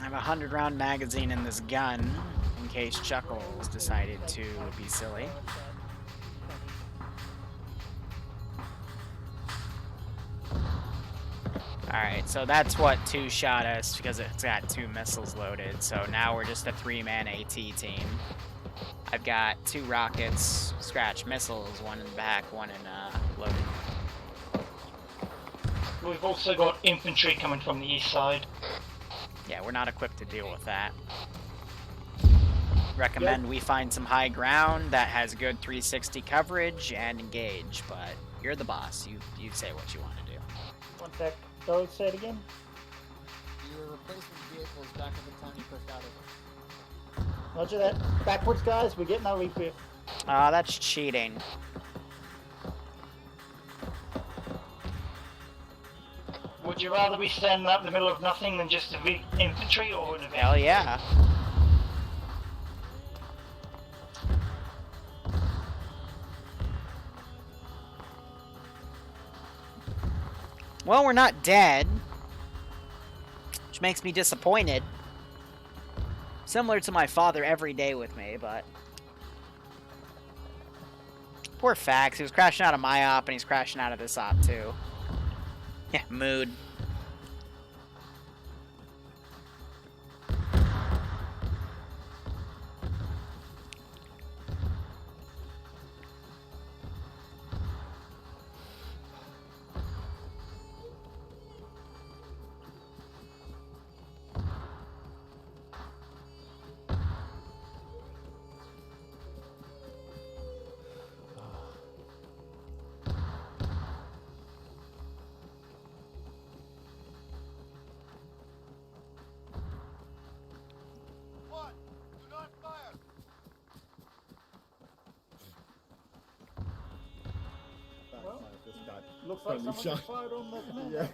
I have a 100-round magazine in this gun, in case Chuckles decided to be silly. Alright, so that's what 2 shot us, because it's got 2 missiles loaded, so now we're just a 3-man AT team. I've got 2 rockets, scratch missiles, 1 in the back, 1 in, loaded. We've also got infantry coming from the east side. Yeah, we're not equipped to deal with that. Recommend we find some high ground that has good 360 coverage and engage, but you're the boss. You say what you want to do. One sec. Go say it again. Your replacement vehicle is back at the time you pushed out of it. Roger that. Backwards, guys. We're getting our refit. That's cheating. Would you rather be standing up in the middle of nothing than just a infantry or an event? Hell yeah. Well, we're not dead, which makes me disappointed. Similar to my father every day with me, but... Poor Fax, he was crashing out of my op, and he's crashing out of this op, too. Yeah, mood. Looks like someone shot. fired on the command. Yeah.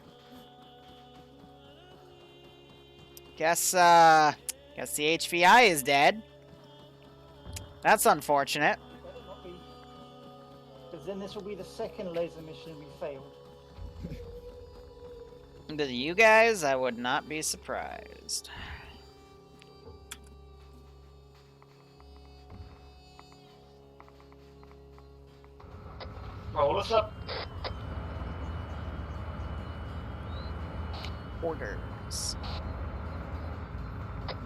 Guess the HVI is dead. That's unfortunate. Better not be. Because then this will be the second laser mission we failed. To you guys, I would not be surprised. Roll us up. Orders.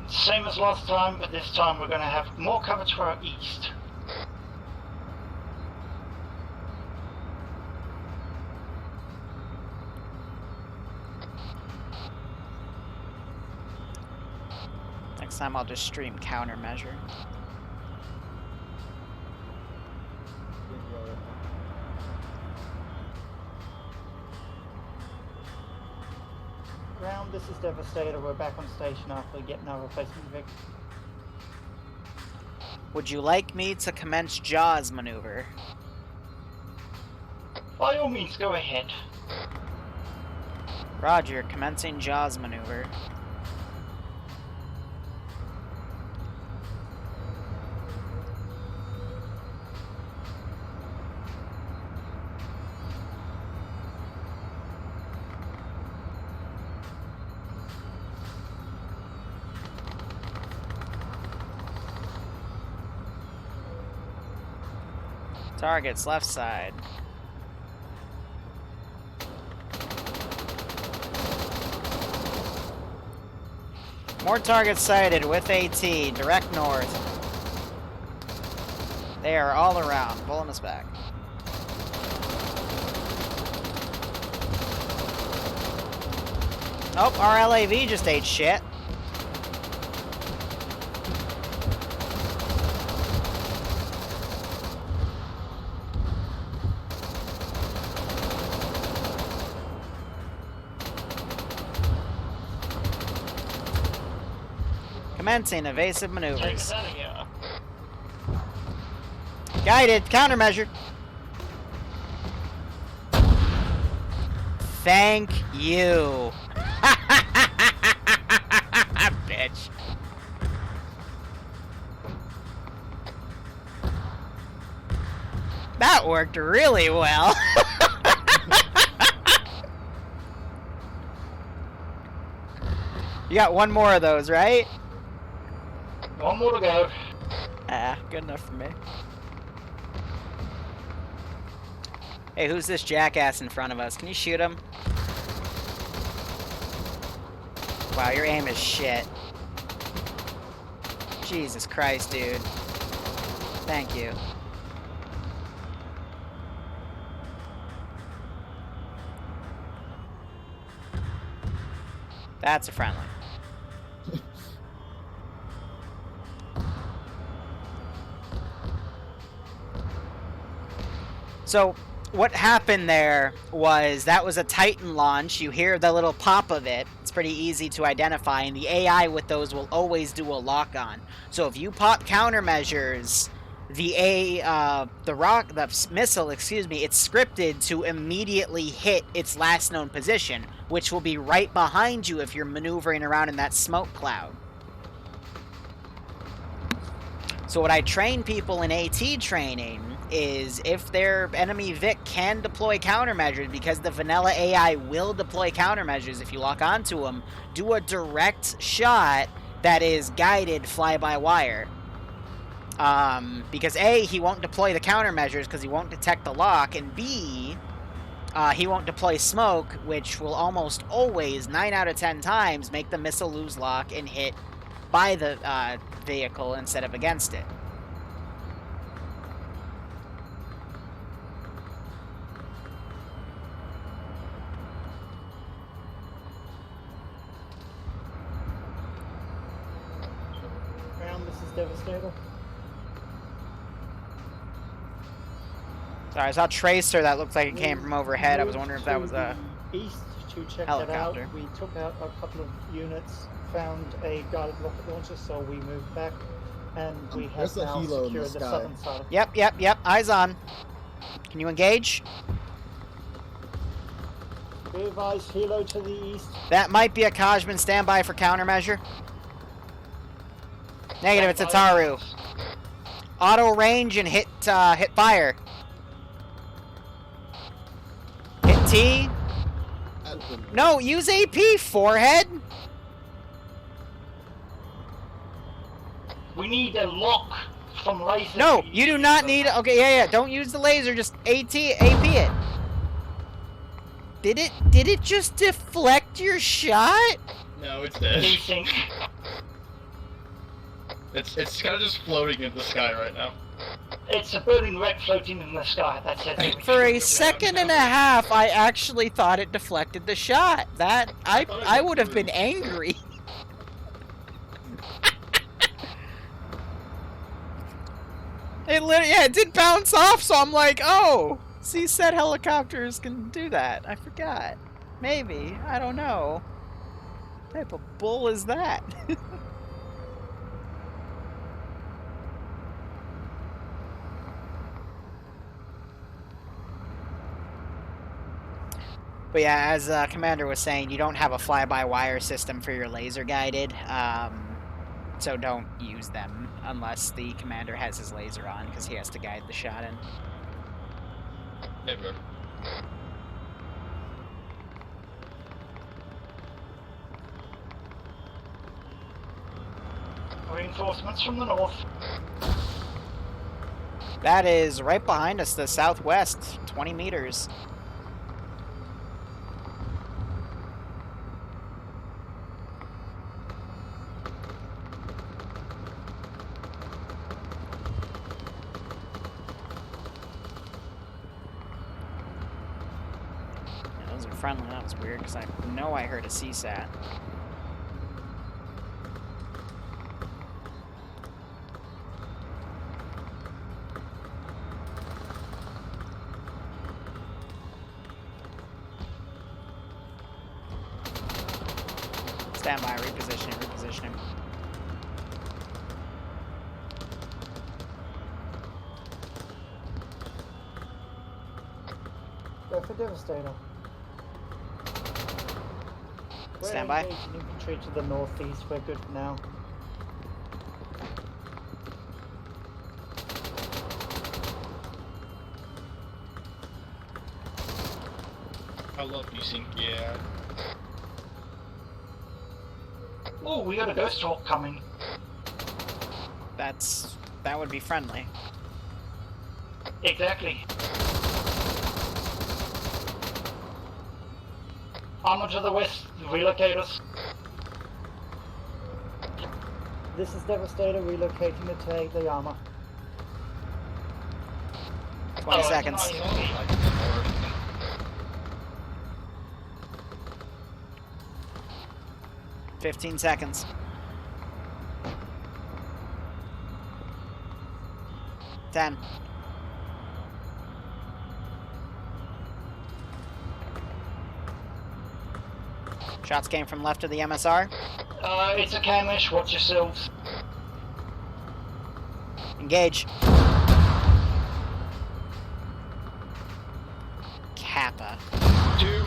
Same as last time, but this time we're going to have more cover to our east. Next time I'll just stream countermeasure. Ground, this is Devastator. We're back on station after getting our replacement Vic. Would you like me to commence Jaws maneuver? By all means, go ahead. Roger, commencing Jaws maneuver. Targets left side. More targets sighted with AT, direct north. They are all around, pulling us back. Oh, our LAV just ate shit. Commencing evasive maneuvers. Guided, countermeasure. Thank you. Bitch. That worked really well. You got one more of those, right? One more to go. Ah, good enough for me. Hey, who's this jackass in front of us? Can you shoot him? Wow, your aim is shit. Jesus Christ, dude. Thank you. That's a friendly. So, what happened there was that was a Titan launch. You hear the little pop of it. It's pretty easy to identify, and the AI with those will always do a lock-on. So if you pop countermeasures, the missile, excuse me, it's scripted to immediately hit its last known position, which will be right behind you if you're maneuvering around in that smoke cloud. So what I train people in AT training is if their enemy Vic can deploy countermeasures, because the vanilla AI will deploy countermeasures if you lock onto them, do a direct shot that is guided fly-by-wire. Because A, he won't deploy the countermeasures because he won't detect the lock, and B, he won't deploy smoke, which will almost always, 9 out of 10 times, make the missile lose lock and hit by the vehicle instead of against it. This is Devastator. Sorry, I saw Tracer that looked like it came from overhead. I was wondering if that was a east to check helicopter. that out. We took out a couple of units, found a guided rocket launcher, so we moved back, and we have There's a now helo in the secured the sky. southern side. Yep. Eyes on. Can you engage? Be advised, helo to the east. That might be a Kajman. Standby for countermeasure. Negative, it's a Taru. Auto range and hit fire. Hit T. No, use AP, forehead. We need a lock from laser. No, you do not need. Okay, yeah. Don't use the laser. Just AP it. Did it just deflect your shot? No, it's dead. Desync. It's kind of just floating in the sky right now. It's a burning wreck floating in the sky. That's it. For a second and a half, I actually thought it deflected the shot. That I would have been angry. It did bounce off, so I'm like, oh, C-set helicopters can do that. I forgot. Maybe. I don't know. What type of bull is that? But yeah, as Commander was saying, you don't have a fly-by-wire system for your laser guided, so don't use them unless the Commander has his laser on, because he has to guide the shot in. Hey, bro. Reinforcements from the north. That is right behind us, the southwest, 20 meters. wasn't friendly. That was weird, because I know I heard a CSAT. Stand by, repositioning, repositioning. Go for Devastator. Stand by. We're engaging infantry to the northeast. We're good for now. I love using, yeah. Oh, we got a ghost hawk coming. That would be friendly. Exactly. Armor to the west, relocators. This is Devastator relocating to take the armor. 20 seconds. Nice. 15 seconds. 10. Shots came from left of the MSR. It's a Camish, watch yourselves. Engage. Kappa. 2.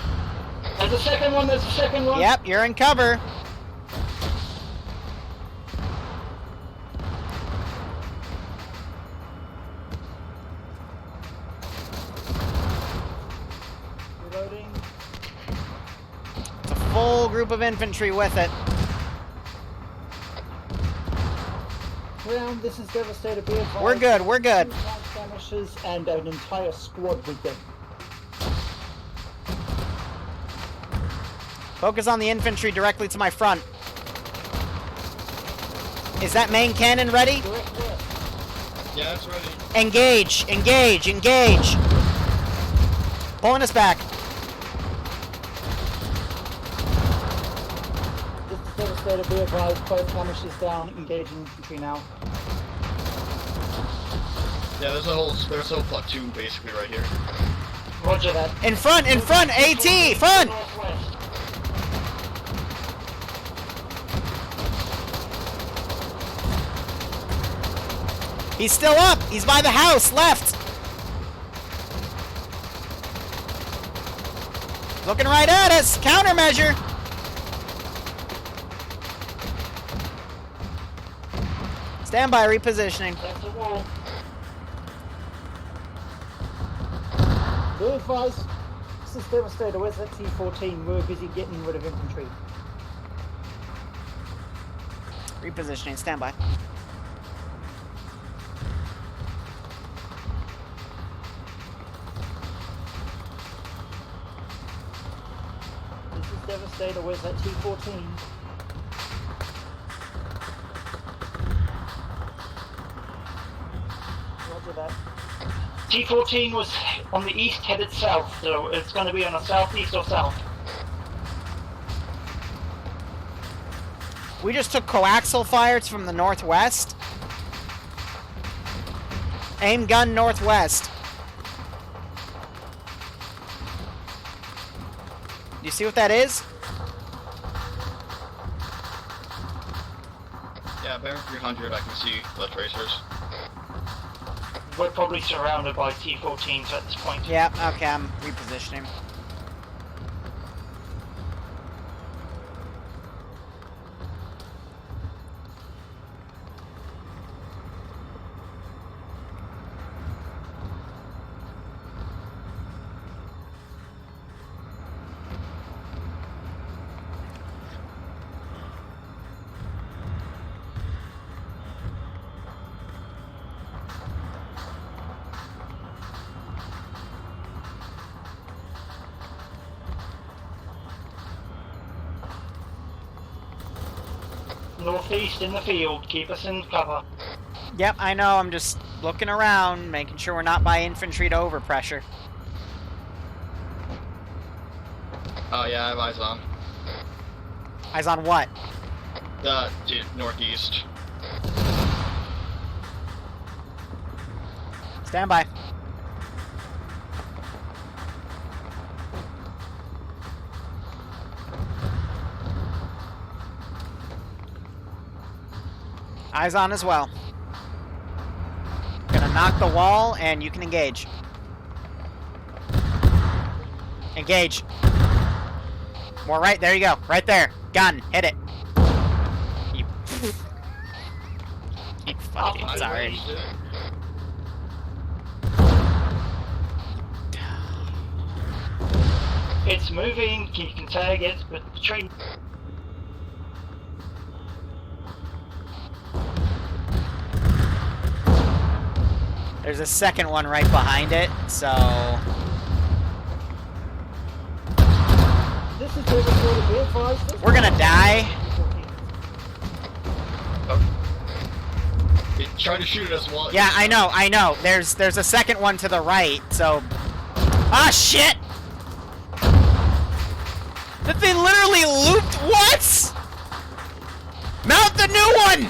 There's a second one, there's a second one. Yep, you're in cover. Reloading. It's a full group of infantry with it. Ground, this is Devastator. Be advised. We're good, we're good. 2 tank skirmishers and an entire squad with them. Focus on the infantry directly to my front. Is that main cannon ready? Direct west. Yeah, that's ready. Engage, engage, engage. Pulling us back. This is Devastator. Be advised. Both skirmishers down. Engaging infantry now. Yeah, there's a whole platoon basically right here. Roger that. In front, AT, front! Northwest. He's still up. He's by the house, left. Looking right at us. Countermeasure. Stand by, repositioning. That's the wall. Be advised. This is Devastator. Where's that T-14? We're busy getting rid of infantry. Repositioning, stand by. This is Devastator. Where's that T-14? Roger that. T-14 was on the east, headed south, so it's going to be on the southeast or south. We just took coaxial fires from the northwest. Aim gun northwest. Do you see what that is? Yeah, bear 300, I can see the tracers. We're probably surrounded by T-14s at this point. Yeah, okay, I'm repositioning. Northeast in the field, keep us in cover. Yep, I know, I'm just looking around, making sure we're not by infantry to overpressure. Oh yeah, I have eyes on. Eyes on what? Dude, northeast. Stand by. Eyes on as well. Gonna knock the wall, and you can engage. Engage. More right, there you go. Right there. Gun, hit it. You, you fucking sorry. It's moving, you can tag it, but the tree... There's a second one right behind it, so... This is where we're be advised. We're gonna die. It tried to shoot at us while... Yeah, I know. There's a second one to the right, so... Ah, shit! That thing literally looped... What?! Mount the new one!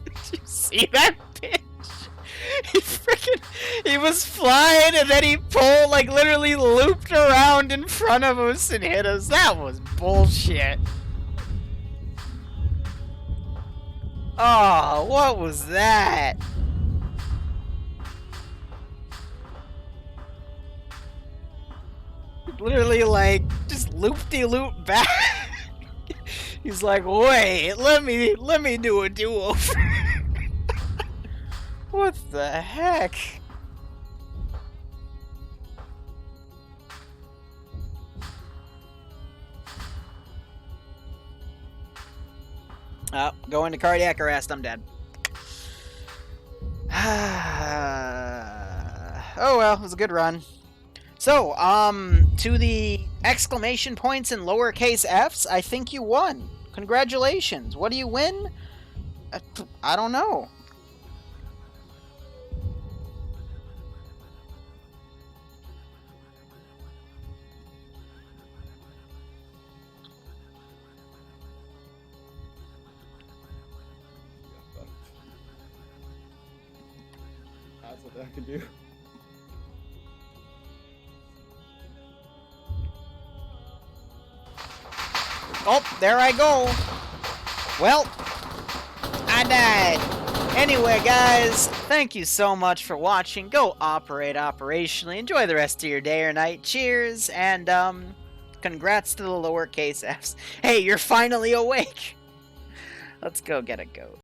Did you see that bitch? He was flying and then he pulled, like, literally looped around in front of us and hit us. That was bullshit. Oh, what was that? Literally, like, just loop-de-loop back. He's like, wait, let me do a do-over. What the heck? Oh, go into cardiac arrest, I'm dead. Oh well, it was a good run. So, to the exclamation points and lowercase f's, I think you won. Congratulations. What do you win? I don't know. That's what that can do. Oh, there I go. Well, I died. Anyway, guys, thank you so much for watching. Go operate operationally. Enjoy the rest of your day or night. Cheers, and, congrats to the lowercase f's. Hey, you're finally awake. Let's go get a goat.